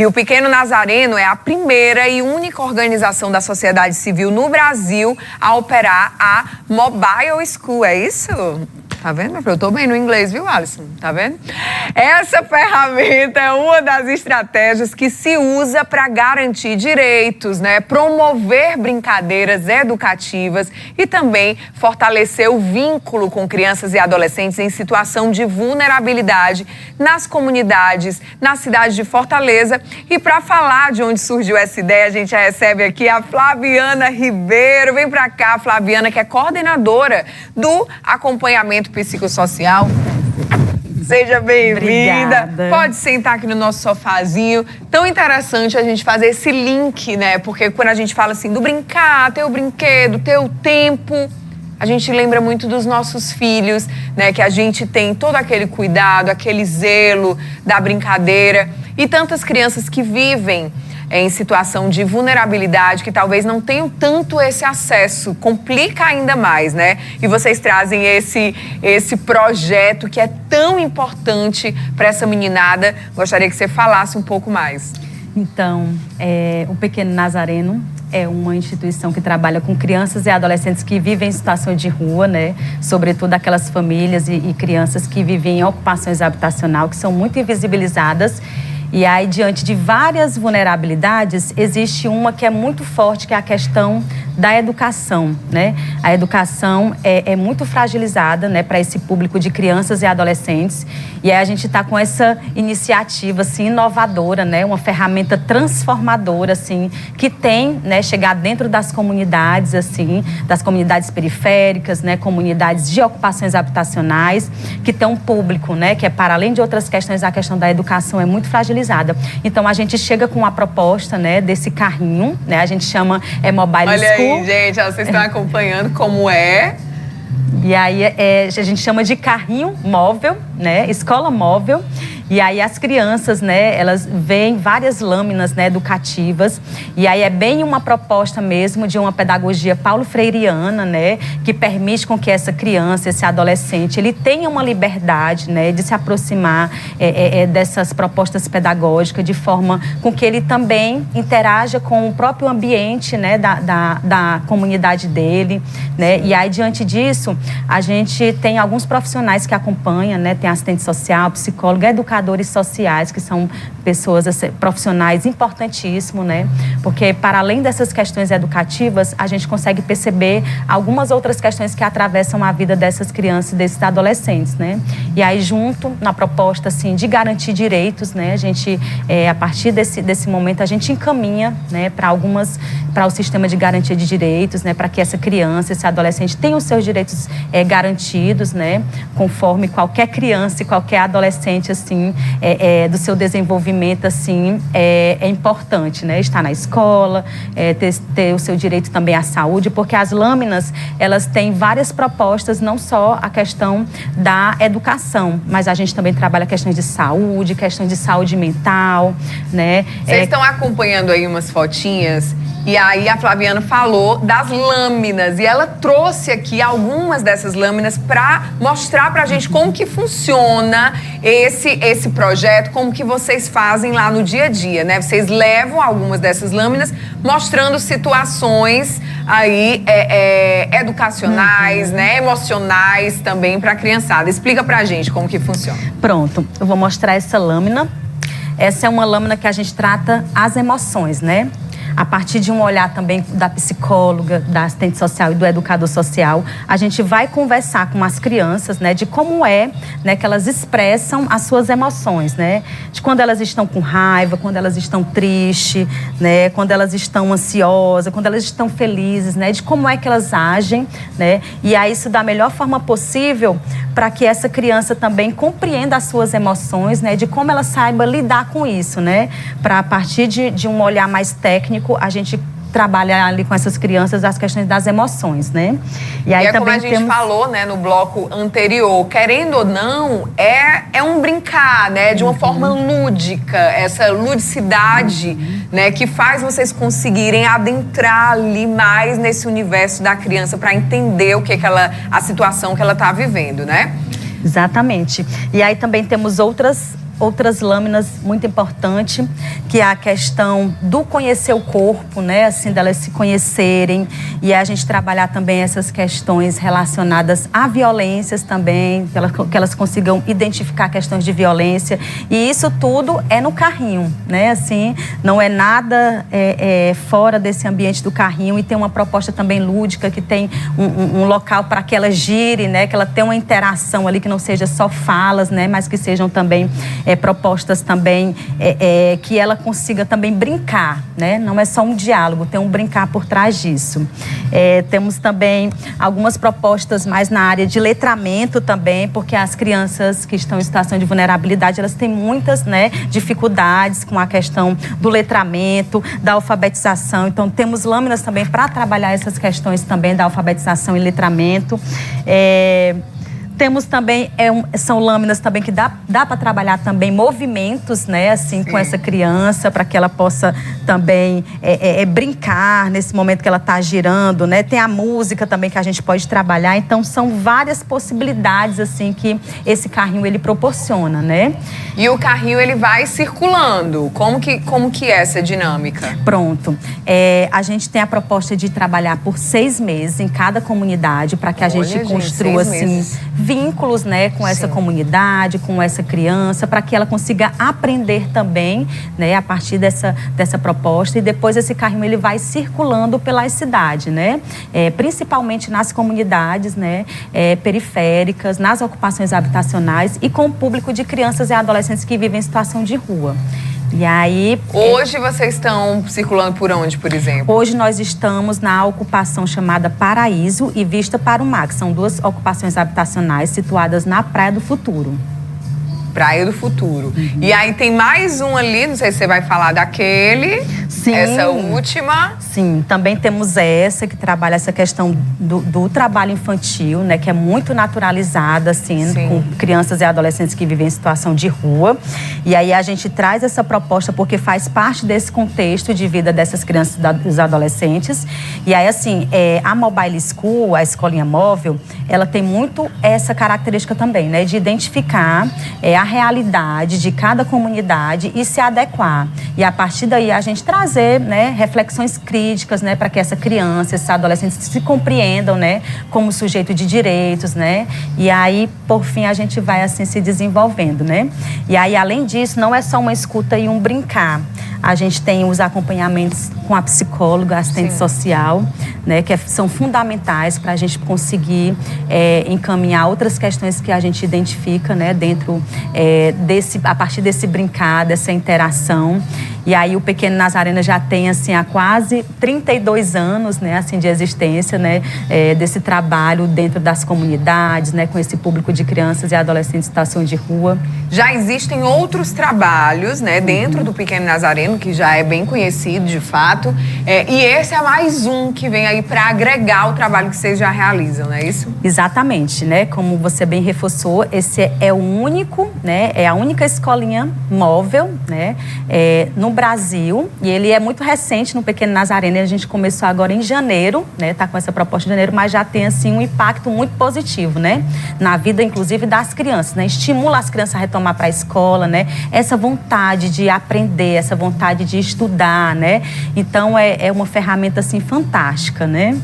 E o Pequeno Nazareno é a primeira e única organização da sociedade civil no Brasil a operar a Mobile School, é isso? Tá vendo? Eu tô bem no inglês, viu, Alisson? Tá vendo? Essa ferramenta é uma das estratégias que se usa para garantir direitos, né? Promover brincadeiras educativas e também fortalecer o vínculo com crianças e adolescentes em situação de vulnerabilidade nas comunidades, na cidade de Fortaleza. E para falar de onde surgiu essa ideia, a gente recebe aqui a Flaviana Ribeiro. Vem para cá, Flaviana, que é coordenadora do acompanhamento psicossocial. Seja bem-vinda. Pode sentar aqui no nosso sofazinho. Tão interessante a gente fazer esse link, né? Porque quando a gente fala assim do brincar, ter o brinquedo, ter o tempo, a gente lembra muito dos nossos filhos, né? Que a gente tem todo aquele cuidado, aquele zelo da brincadeira. E tantas crianças que vivem em situação de vulnerabilidade, que talvez não tenham tanto esse acesso, complica ainda mais, né? E vocês trazem esse projeto que é tão importante para essa meninada. Gostaria que você falasse um pouco mais. Então, o Pequeno Nazareno é uma instituição que trabalha com crianças e adolescentes que vivem em situação de rua, né? Sobretudo aquelas famílias e crianças que vivem em ocupações habitacionais, que são muito invisibilizadas. E aí, diante de várias vulnerabilidades, existe uma que é muito forte, que é a questão da educação, né? A educação é muito fragilizada, né, para esse público de crianças e adolescentes. E aí a gente está com essa iniciativa, assim, inovadora, né? Uma ferramenta transformadora, assim, que tem, né, chegar dentro das comunidades, assim, das comunidades periféricas, né? Comunidades de ocupações habitacionais, que tem um público, né? Que é, para além de outras questões, a questão da educação é muito fragilizada. Então, a gente chega com a proposta, né, desse carrinho, né? A gente chama Mobile School. Olha aí, gente, vocês estão acompanhando como é. E aí a gente chama de carrinho móvel, né? Escola móvel. E aí as crianças, né, elas veem várias lâminas, né, educativas. E aí é bem uma proposta mesmo de uma pedagogia paulo-freireana, né, que permite com que essa criança, esse adolescente, ele tenha uma liberdade, né, de se aproximar dessas propostas pedagógicas, de forma com que ele também interaja com o próprio ambiente, né, da comunidade dele, né. E aí, diante disso, a gente tem alguns profissionais que acompanham, né, tem assistente social, psicólogo, educadores sociais, que são pessoas, profissionais importantíssimos, né? Porque, para além dessas questões educativas, a gente consegue perceber algumas outras questões que atravessam a vida dessas crianças e desses adolescentes, né? E aí, junto na proposta, assim, de garantir direitos, né? A gente, a partir desse momento, a gente encaminha, né, para o sistema de garantia de direitos, né? Para que essa criança, esse adolescente tenha os seus direitos garantidos, né? Conforme qualquer criança e qualquer adolescente, assim, do seu desenvolvimento, assim, é importante, né? Estar na escola, ter o seu direito também à saúde, porque as lâminas, elas têm várias propostas, não só a questão da educação, mas a gente também trabalha questões de saúde mental, né? Vocês estão acompanhando aí umas fotinhas? E aí a Flaviana falou das lâminas e ela trouxe aqui algumas dessas lâminas para mostrar pra gente como que funciona esse projeto, como que vocês fazem lá no dia a dia, né? Vocês levam algumas dessas lâminas mostrando situações aí educacionais, né? Emocionais também pra criançada. Explica pra gente como que funciona. Pronto, eu vou mostrar essa lâmina. Essa é uma lâmina que a gente trata as emoções, né? A partir de um olhar também da psicóloga, da assistente social e do educador social, a gente vai conversar com as crianças, né, de como né, que elas expressam as suas emoções, né? De quando elas estão com raiva, quando elas estão tristes, né? Quando elas estão ansiosas, quando elas estão felizes, né? De como é que elas agem, né? E aí isso da melhor forma possível para que essa criança também compreenda as suas emoções, né? De como ela saiba lidar com isso, né? Para, a partir de um olhar mais técnico, a gente trabalha ali com essas crianças as questões das emoções, né? E aí também como a gente falou, né, no bloco anterior, querendo ou não, é um brincar, né, de uma forma lúdica, essa ludicidade, né, que faz vocês conseguirem adentrar ali mais nesse universo da criança para entender o que a situação que ela está vivendo, né? Exatamente. E aí também temos outras outras lâminas muito importantes, que é a questão do conhecer o corpo, né? Assim, delas se conhecerem. E a gente trabalhar também essas questões relacionadas a violências também, que elas consigam identificar questões de violência. E isso tudo é no carrinho, né? Assim, não é nada fora desse ambiente do carrinho. E tem uma proposta também lúdica, que tem um local para que ela gire, né? Que ela tenha uma interação ali, que não seja só falas, né? Mas que sejam também propostas também que ela consiga também brincar, né? Não é só um diálogo, tem um brincar por trás disso. Temos também algumas propostas mais na área de letramento também, porque as crianças que estão em situação de vulnerabilidade, elas têm muitas, né, dificuldades com a questão do letramento, da alfabetização. Então, temos lâminas também para trabalhar essas questões também da alfabetização e letramento. Temos também, são lâminas também que dá para trabalhar também movimentos, né, assim, com essa criança, para que ela possa também brincar nesse momento que ela está girando, né. Tem a música também que a gente pode trabalhar. Então, são várias possibilidades, assim, que esse carrinho, ele proporciona, né. E o carrinho, ele vai circulando. Como que é essa dinâmica? Pronto. A gente tem a proposta de trabalhar por 6 meses em cada comunidade, para que a gente construa, assim, vínculos, né, com essa comunidade, com essa criança, para que ela consiga aprender também, né, a partir dessa proposta. E depois esse carrinho, ele vai circulando pelas cidades, né, principalmente nas comunidades, né, periféricas, nas ocupações habitacionais e com o público de crianças e adolescentes que vivem em situação de rua. E aí... Hoje vocês estão circulando por onde, por exemplo? Hoje nós estamos na ocupação chamada Paraíso e Vista para o Mar, que são 2 ocupações habitacionais situadas na Praia do Futuro. Praia do Futuro. E aí tem mais um ali, não sei se você vai falar daquele. Sim. Essa última. Sim, também temos essa que trabalha essa questão do trabalho infantil, né? Que é muito naturalizada, assim, com crianças e adolescentes que vivem em situação de rua. E aí a gente traz essa proposta porque faz parte desse contexto de vida dessas crianças e dos adolescentes. E aí, assim, a Mobile School, a escolinha móvel, ela tem muito essa característica também, né? De identificar a realidade de cada comunidade e se adequar. E a partir daí a gente trazer, né, reflexões críticas, né, para que essa criança, esses adolescentes se compreendam, né, como sujeito de direitos, né? E aí, por fim, a gente vai assim se desenvolvendo, né? E aí, além disso, não é só uma escuta e um brincar. A gente tem os acompanhamentos com a psicóloga, assistente social, né, que são fundamentais para a gente conseguir encaminhar outras questões que a gente identifica, né, dentro a partir desse brincar, dessa interação. E aí o Pequeno Nazareno já tem, assim, há quase 32 anos, né, assim, de existência, né, desse trabalho dentro das comunidades, né, com esse público de crianças e adolescentes em situação de rua. Já existem outros trabalhos, né, dentro do Pequeno Nazareno, que já é bem conhecido, de fato. E esse é mais um que vem aí para agregar o trabalho que vocês já realizam, não é isso? Exatamente, né? Como você bem reforçou, esse é o único, né? É a única escolinha móvel, né? No Brasil. E ele é muito recente no Pequeno Nazareno. A gente começou agora em janeiro, né? Tá com essa proposta em janeiro, mas já tem, assim, um impacto muito positivo, né? Na vida, inclusive, das crianças, né? Estimula as crianças a retomar para a escola, né? Essa vontade de aprender, essa vontade de estudar, né? Então, é uma ferramenta, assim, fantástica, né?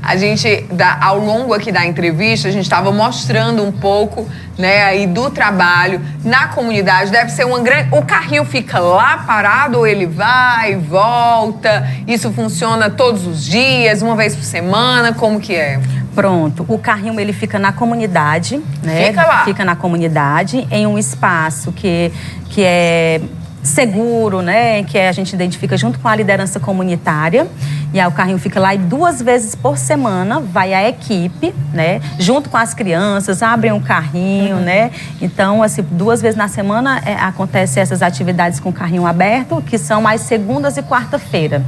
A gente, ao longo aqui da entrevista, a gente estava mostrando um pouco, né, aí do trabalho na comunidade. Deve ser uma grande... O carrinho fica lá parado ou ele vai e volta? Isso funciona todos os dias, uma vez por semana? Como que é? Pronto. O carrinho, ele fica na comunidade, né? Fica lá? Fica na comunidade, em um espaço que é seguro, né, que a gente identifica junto com a liderança comunitária. E aí o carrinho fica lá e 2 vezes por semana vai a equipe, né, junto com as crianças, abrem um carrinho, né. Então, assim, 2 vezes na semana acontecem essas atividades com o carrinho aberto, que são às segundas e quarta-feira.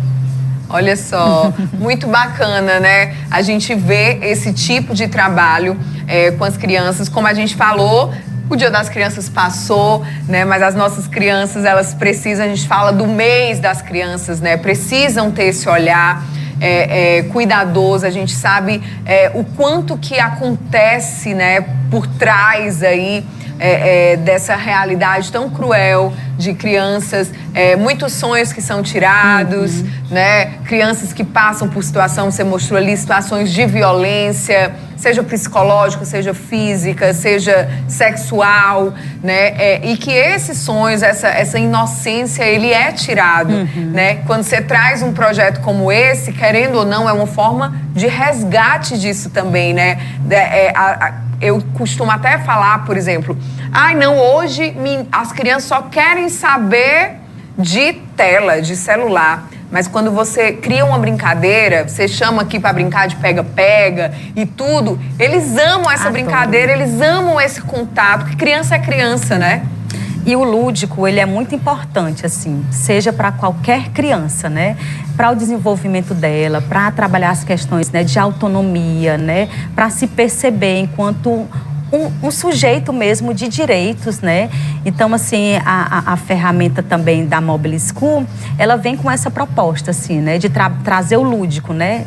Olha só, muito bacana, né? A gente vê esse tipo de trabalho com as crianças, como a gente falou. O Dia das Crianças passou, né? Mas as nossas crianças, elas precisam, a gente fala do mês das crianças, né? Precisam ter esse olhar cuidadoso. A gente sabe o quanto que acontece, né? Por trás aí dessa realidade tão cruel de crianças, muitos sonhos que são tirados, né? Crianças que passam por situação, você mostrou ali, situações de violência, seja psicológica, seja física, seja sexual, né? E que esses sonhos, essa inocência, ele é tirado, né? Quando você traz um projeto como esse, querendo ou não, é uma forma de resgate disso também, né? Eu costumo até falar, por exemplo, não, hoje as crianças só querem saber de tela, de celular. Mas quando você cria uma brincadeira, você chama aqui para brincar de pega-pega e tudo, eles amam essa brincadeira, eles amam esse contato, porque criança é criança, né? E o lúdico, ele é muito importante, assim, seja para qualquer criança, né? Para o desenvolvimento dela, para trabalhar as questões, né, de autonomia, né? Para se perceber enquanto um sujeito mesmo de direitos, né? Então, assim, a ferramenta também da Mobile School, ela vem com essa proposta, assim, né? De trazer o lúdico, né?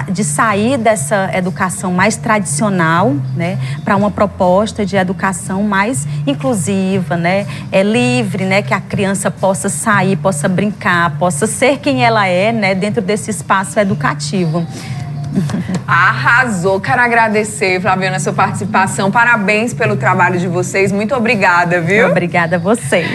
De sair dessa educação mais tradicional, né? Para uma proposta de educação mais inclusiva, né? Livre, né? Que a criança possa sair, possa brincar, possa ser quem ela é, né? Dentro desse espaço educativo. Arrasou, quero agradecer, Flaviana, a sua participação. Parabéns pelo trabalho de vocês, muito obrigada, viu? Obrigada a você.